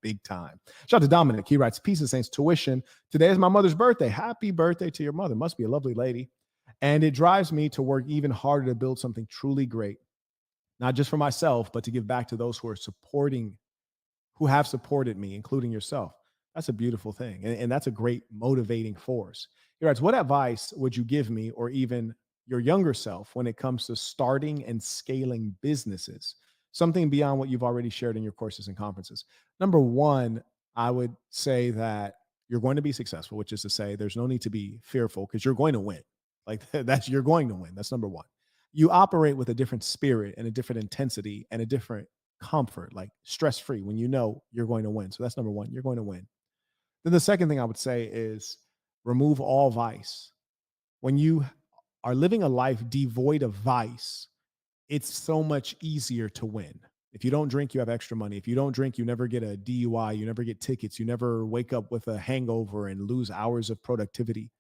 big time. Shout out to Dominic. He writes, Peace and Saints, tuition. Today is my mother's birthday. Happy birthday to your mother. Must be a lovely lady. And it drives me to work even harder to build something truly great, not just for myself, but to give back to those who have supported me, including yourself. That's a beautiful thing. And that's a great motivating force. He writes, what advice would you give me or even your younger self when it comes to starting and scaling businesses? Something beyond what you've already shared in your courses and conferences. Number one, I would say that you're going to be successful, which is to say there's no need to be fearful because you're going to win. Like you're going to win. That's number one. You operate with a different spirit and a different intensity and a different comfort, like stress-free when you know you're going to win. So that's number one, you're going to win. Then the second thing I would say is remove all vice. When you are living a life devoid of vice, it's so much easier to win. If you don't drink, you have extra money. If you don't drink, you never get a DUI, you never get tickets, you never wake up with a hangover and lose hours of productivity.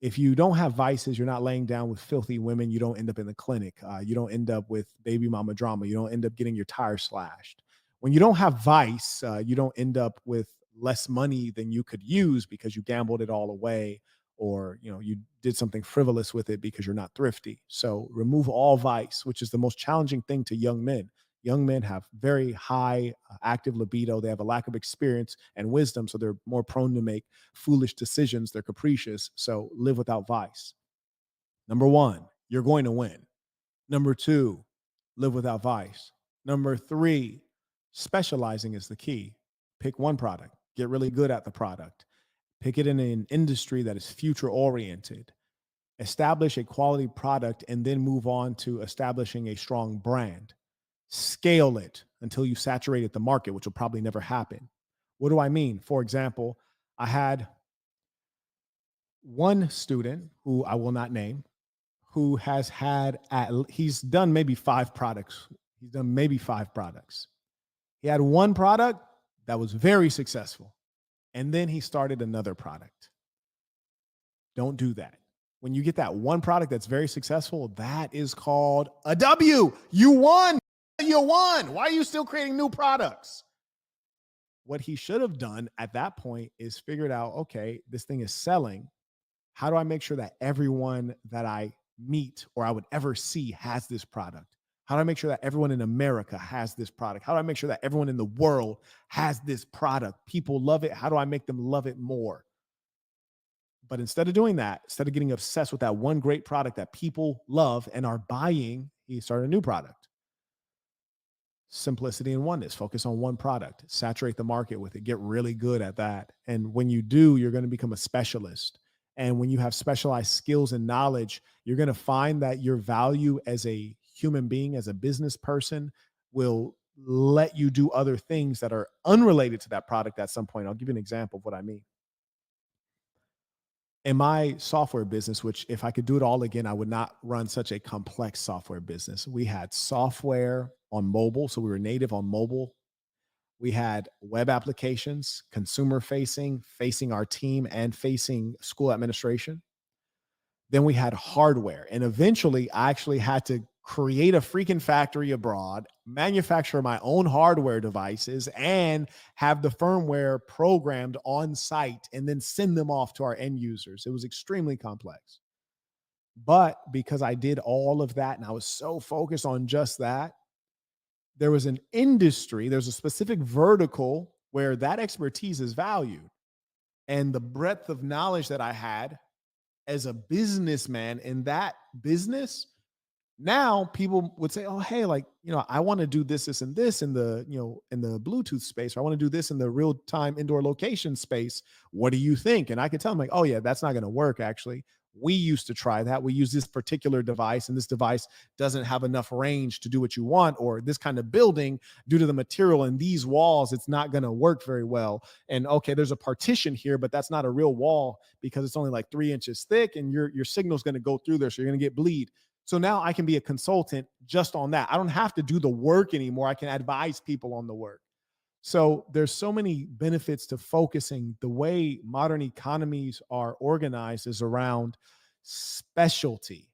If you don't have vices, you're not laying down with filthy women. You don't end up in the clinic. You don't end up with baby mama drama. You don't end up getting your tires slashed. When you don't have vice, you don't end up with less money than you could use because you gambled it all away, or you did something frivolous with it because you're not thrifty. So remove all vice, which is the most challenging thing to young men. Young men have very high active libido. They have a lack of experience and wisdom, so they're more prone to make foolish decisions. They're capricious. So live without vice. Number one, you're going to win. Number two, live without vice. Number three, specializing is the key. Pick one product, get really good at the product, pick it in an industry that is future oriented, establish a quality product, and then move on to establishing a strong brand. Scale it until you saturated the market, which will probably never happen. What do I mean? For example, I had one student who I will not name, who has he's done maybe 5 products. He's done maybe 5 products. He had one product that was very successful, and then he started another product. Don't do that. When you get that one product that's very successful, that is called a W. You won. You won. Why are you still creating new products? What he should have done at that point is figured out, okay, this thing is selling. How do I make sure that everyone that I meet or I would ever see has this product? How do I make sure that everyone in America has this product? How do I make sure that everyone in the world has this product? People love it. How do I make them love it more? But instead of doing that, instead of getting obsessed with that one great product that people love and are buying, he started a new product. Simplicity and oneness. Focus on one product. Saturate the market with it. Get really good at that. And when you do, you're going to become a specialist. And when you have specialized skills and knowledge, you're going to find that your value as a human being, as a business person, will let you do other things that are unrelated to that product at some point. I'll give you an example of what I mean. In my software business, which if I could do it all again, I would not run such a complex software business. We had software on mobile, so we were native on mobile. We had web applications, consumer facing our team and facing school administration. Then we had hardware. And eventually I actually had to create a freaking factory abroad, manufacture my own hardware devices, and have the firmware programmed on site and then send them off to our end users. It was extremely complex. But because I did all of that and I was so focused on just that, there was an industry, there's a specific vertical where that expertise is valued. And the breadth of knowledge that I had as a businessman in that business, now people would say, oh, hey, I want to do this and this in the, in the Bluetooth space, or I want to do this in the real-time indoor location space. What do you think? And I could tell them oh yeah, that's not going to work. Actually, we used to try that. We use this particular device and this device doesn't have enough range to do what you want, or this kind of building due to the material in these walls, it's not going to work very well. And okay, there's a partition here, but that's not a real wall because it's only like 3 inches thick and your signal's going to go through there. So you're going to get bleed. So now I can be a consultant just on that. I don't have to do the work anymore. I can advise people on the work. So there's so many benefits to focusing. The way modern economies are organized is around specialty.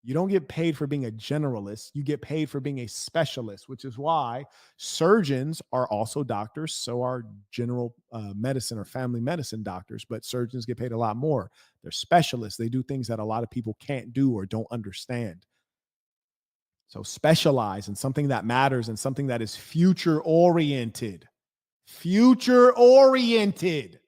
You don't get paid for being a generalist. You get paid for being a specialist, which is why surgeons are also doctors. So are general medicine or family medicine doctors, but surgeons get paid a lot more. They're specialists. They do things that a lot of people can't do or don't understand. So specialize in something that matters and something that is future oriented. Future oriented.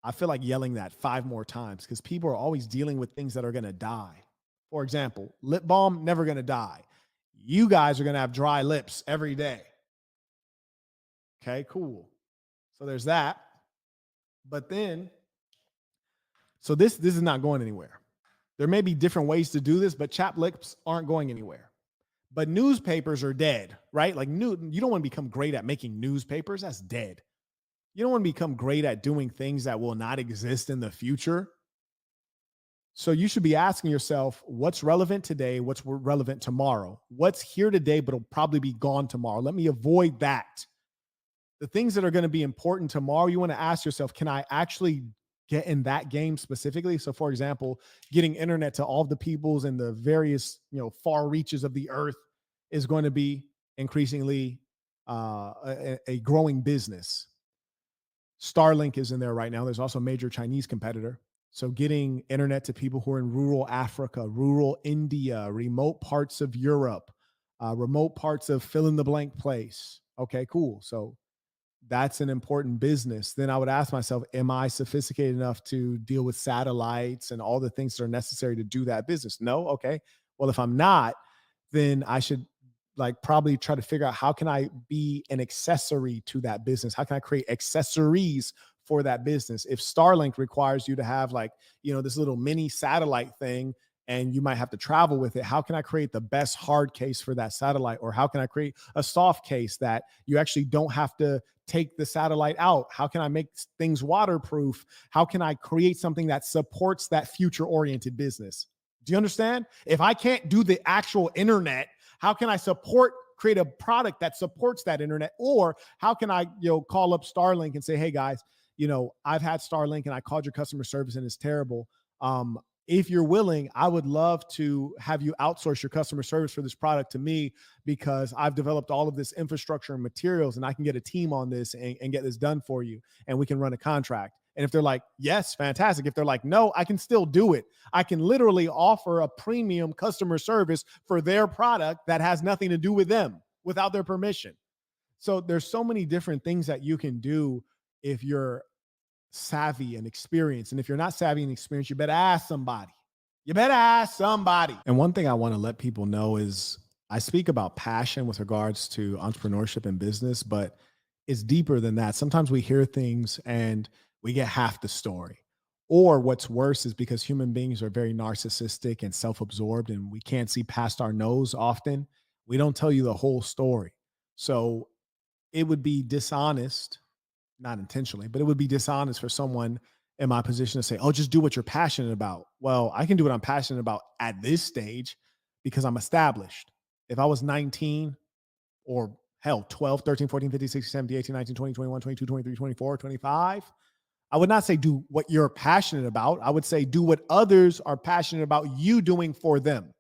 I feel like yelling that 5 more times because people are always dealing with things that are going to die. For example, lip balm, never going to die. You guys are going to have dry lips every day. Okay, cool. So there's that. But then, so this is not going anywhere. There may be different ways to do this, but chapped lips aren't going anywhere. But newspapers are dead, right? Like you don't want to become great at making newspapers. That's dead. You don't want to become great at doing things that will not exist in the future. So you should be asking yourself, what's relevant today? What's relevant tomorrow? What's here today, but it'll probably be gone tomorrow? Let me avoid that. The things that are going to be important tomorrow, you want to ask yourself, can I actually get in that game specifically? So for example, getting internet to all the peoples in the various, far reaches of the earth is going to be increasingly a growing business. Starlink is in there right now. There's also a major Chinese competitor. So getting internet to people who are in rural Africa, rural India, remote parts of Europe, remote parts of fill in the blank place. Okay, cool. So that's an important business. Then I would ask myself, am I sophisticated enough to deal with satellites and all the things that are necessary to do that business? No. Okay. Well, if I'm not, then I should probably try to figure out how can I be an accessory to that business? How can I create accessories for that business? If Starlink requires you to have this little mini satellite thing and you might have to travel with it, how can I create the best hard case for that satellite? Or how can I create a soft case that you actually don't have to take the satellite out? How can I make things waterproof? How can I create something that supports that future oriented business? Do you understand? If I can't do the actual internet, how can I create a product that supports that internet? Or how can I, call up Starlink and say, hey guys, I've had Starlink and I called your customer service and it's terrible. If you're willing, I would love to have you outsource your customer service for this product to me because I've developed all of this infrastructure and materials and I can get a team on this and get this done for you. And we can run a contract. And if they're like, yes, fantastic. If they're like, no, I can still do it. I can literally offer a premium customer service for their product that has nothing to do with them without their permission. So there's so many different things that you can do if you're savvy and experienced. And if you're not savvy and experienced, you better ask somebody. You better ask somebody. And one thing I want to let people know is I speak about passion with regards to entrepreneurship and business, but it's deeper than that. Sometimes we hear things and we get half the story. Or what's worse is because human beings are very narcissistic and self-absorbed and we can't see past our nose often, we don't tell you the whole story. So it would be dishonest, not intentionally, but it would be dishonest for someone in my position to say, oh, just do what you're passionate about. Well, I can do what I'm passionate about at this stage because I'm established. If I was 19 or hell, 12, 13, 14, 15, 16, 17, 18, 19, 20, 21, 22, 23, 24, 25, I would not say do what you're passionate about. I would say do what others are passionate about you doing for them.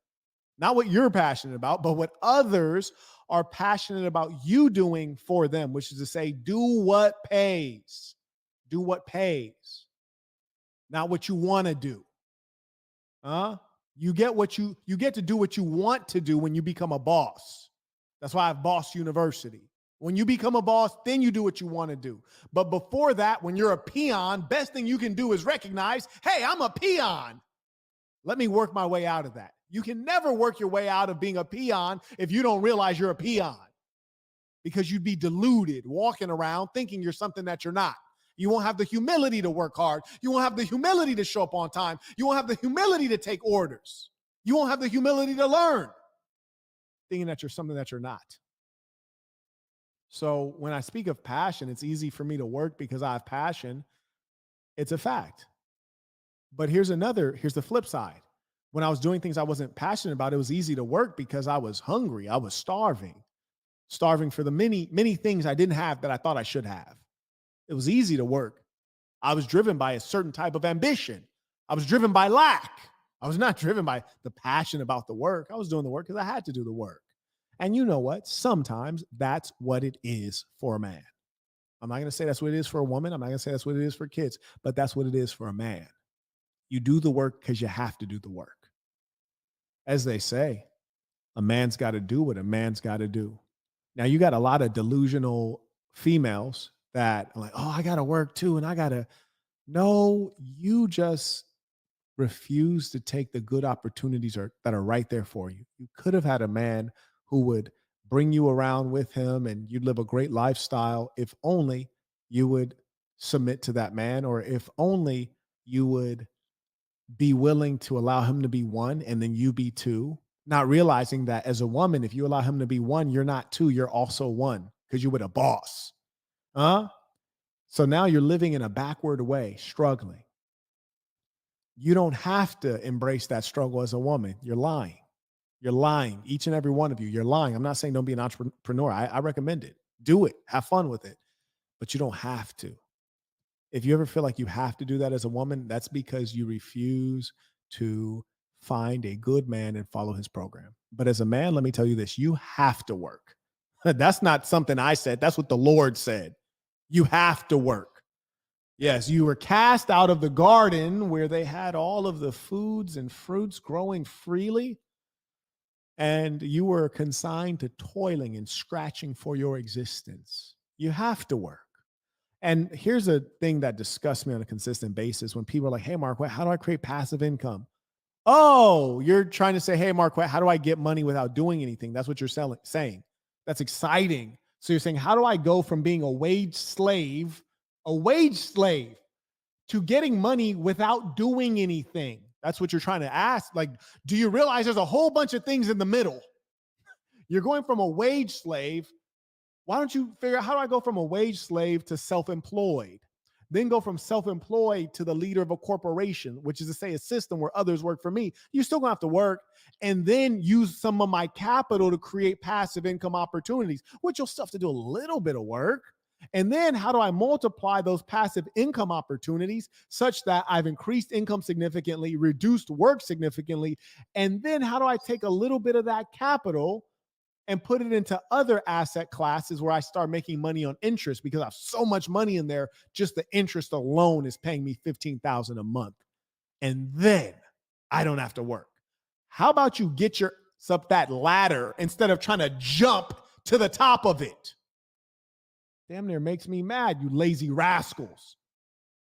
Not what you're passionate about, but what others are passionate about you doing for them, which is to say, do what pays. Do what pays. Not what you want to do. You get to do what you want to do when you become a boss. That's why I have Boss University. When you become a boss, then you do what you want to do. But before that, when you're a peon, best thing you can do is recognize, hey, I'm a peon. Let me work my way out of that. You can never work your way out of being a peon if you don't realize you're a peon, because you'd be deluded walking around thinking you're something that you're not. You won't have the humility to work hard. You won't have the humility to show up on time. You won't have the humility to take orders. You won't have the humility to learn, thinking that you're something that you're not. So when I speak of passion, it's easy for me to work because I have passion. It's a fact. But here's the flip side. When I was doing things I wasn't passionate about, it was easy to work because I was hungry. I was starving for the many, many things I didn't have that I thought I should have. It was easy to work. I was driven by a certain type of ambition. I was driven by lack. I was not driven by the passion about the work. I was doing the work because I had to do the work. And you know what? Sometimes that's what it is for a man. I'm not going to say that's what it is for a woman. I'm not going to say that's what it is for kids, but that's what it is for a man. You do the work because you have to do the work. As they say, a man's got to do what a man's got to do. Now, you got a lot of delusional females that are like, oh, I got to work too. And I got to, no, you just refuse to take the good opportunities that are right there for you. You could have had a man who would bring you around with him and you'd live a great lifestyle if only you would submit to that man, or if only you would be willing to allow him to be one and then you be two, not realizing that as a woman, if you allow him to be one, you're not two, you're also one because you're with a boss. Huh? So now you're living in a backward way, struggling. You don't have to embrace that struggle as a woman. You're lying. You're lying. Each and every one of you, you're lying. I'm not saying don't be an entrepreneur. I recommend it. Do it. Have fun with it. But you don't have to. If you ever feel like you have to do that as a woman, that's because you refuse to find a good man and follow his program. But as a man, let me tell you this, you have to work. That's not something I said. That's what the Lord said. You have to work. Yes, you were cast out of the garden where they had all of the foods and fruits growing freely, and you were consigned to toiling and scratching for your existence. You have to work. And here's a thing that disgusts me on a consistent basis when people are like, hey, Marquett, how do I create passive income? Oh, you're trying to say, hey, Marquett, how do I get money without doing anything? That's what you're saying. That's exciting. So you're saying, how do I go from being a wage slave to getting money without doing anything? That's what you're trying to ask. Like, do you realize there's a whole bunch of things in the middle? You're going from a wage slave. Why don't you figure out, how do I go from a wage slave to self-employed? Then go from self-employed to the leader of a corporation, which is to say a system where others work for me. You're still gonna have to work and then use some of my capital to create passive income opportunities, which you'll still have to do a little bit of work. And then how do I multiply those passive income opportunities such that I've increased income significantly, reduced work significantly? And then how do I take a little bit of that capital and put it into other asset classes where I start making money on interest, because I have so much money in there, just the interest alone is paying me $15,000 a month. And then I don't have to work. How about you get your up that ladder instead of trying to jump to the top of it? Damn near makes me mad, you lazy rascals.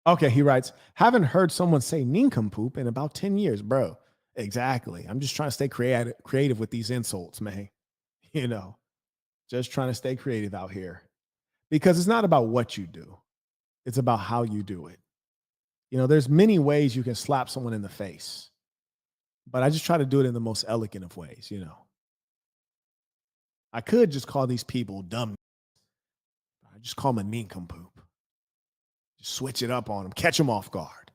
Okay, he writes, haven't heard someone say nincompoop in about 10 years, bro. Exactly. I'm just trying to stay creative with these insults, man. You know, just trying to stay creative out here, because it's not about what you do. It's about how you do it. You know, there's many ways you can slap someone in the face, but I just try to do it in the most elegant of ways. You know, I could just call these people dumb. I just call them a nincompoop. Just switch it up on them, catch them off guard.